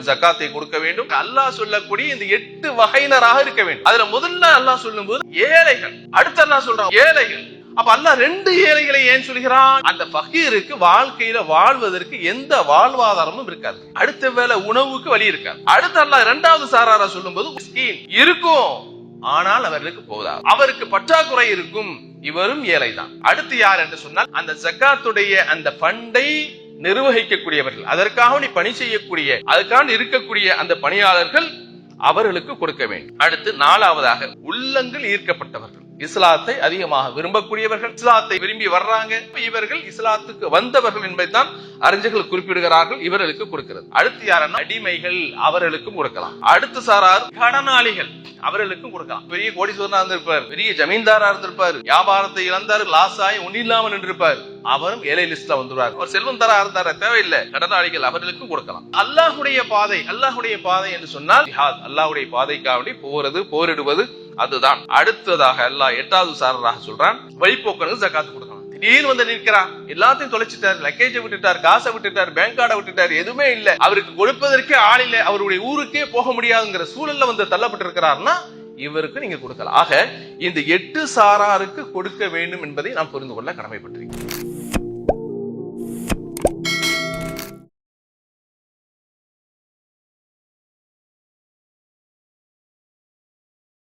ஜக்காத்தை கொடுக்க வேண்டும். அல்லாஹ் சொல்லக்கூடிய இந்த 8 வகையினராக இருக்க வேண்டும். அதுல முதல்ல அல்லாஹ் சொல்லும் போது ஏழைகள், அடுத்து அல்லாஹ் சொல்றான் ஏழைகள். அப்ப அல்லாஹ் 2 ஏழைகளை ஏன் சொல்கிறான்? அந்த ஃபகீருக்கு வாழ்க்கையில வாழ்வதற்கு எந்த வாழ்வாதாரமும் இருக்காது, அடுத்த வேளை உணவுக்கு வழி இருக்காது. அடுத்து அல்லாஹ் 2வது சாராரா சொல்லும் போது மிஸ்கீன் இருக்கும், ஆனால் அவர்களுக்கு போதாது, அவருக்கு பற்றாக்குறை இருக்கும், இவரும் ஏழை தான். அடுத்து யார் என்று சொன்னால் அந்த ஜக்காத்துடைய அந்த ஃபண்டை நிர்வகிக்கக்கூடியவர்கள், அதற்காக பணி செய்யக்கூடிய, அதுக்காக இருக்கக்கூடிய அந்த பணியாளர்கள், அவர்களுக்கு கொடுக்க வேண்டும். அடுத்து 4வதாக உள்ளங்கள் ஈர்க்கப்பட்டவர்கள், இஸ்லாத்தை அதிகமாக விரும்பக்கூடியவர்கள், இஸ்லாத்தை விரும்பி வர்றாங்க, இவர்கள் இஸ்லாத்துக்கு வந்தவர்கள் என்பதைத்தான் அறிஞர்கள் குறிப்பிடுகிறார்கள், இவர்களுக்கு கொடுக்கிறது. அடுத்து யாரன்னா அடிமைகள், அவர்களுக்கும் கொடுக்கலாம். அடுத்து சாரார் கடனாளிகள், அவர்களுக்கும் கொடுக்கலாம். பெரிய கோடீஸ்வரனா இருந்திருப்பார், பெரிய ஜமீன்தாரா இருந்திருப்பார், வியாபாரத்தை இழந்தார், லாஸ் ஆகி ஒன்னில்லாமல் நின்றிருப்பார், அவரும் ஏழை லிஸ்ட்ல வந்துருவார். அவர் செல்வம் தரா இருந்தார தேவையில்லை, கடனாளிகள் அவர்களுக்கும் கொடுக்கலாம். அல்லாஹ்வுடைய பாதை, அல்லாஹ்வுடைய பாதை என்று சொன்னால் ஜிஹாத், அல்லாஹ்வுடைய பாதைக்காக போறது, போரிடுவது, அதுதான். அடுத்ததாக அல்லாஹ் 8வது சாரராக சொல்றான் வழிபோக்கனுக்கு ஜகாத் கொடுக்கலாம். திடீர்னு வந்து நிற்கிறார், எல்லாத்தையும் தொலைச்சிட்டார், லக்கேஜை விட்டுட்டார், காசை விட்டுட்டார், பேங்க் கார்டை விட்டுட்டார், எதுவுமே இல்ல, அவருக்கு கொடுப்பதற்கே ஆள் இல்ல, அவருடைய ஊருக்கே போக முடியாதுங்கிற சூழல்ல வந்து தள்ளப்பட்டு இருக்கிறார்னா இவருக்கு நீங்க கொடுக்கலாம். ஆக இந்த 8 சாராருக்கு கொடுக்க வேண்டும் என்பதை நாம் புரிந்து கொள்ள கடமைப்பட்டிருக்கிறோம்.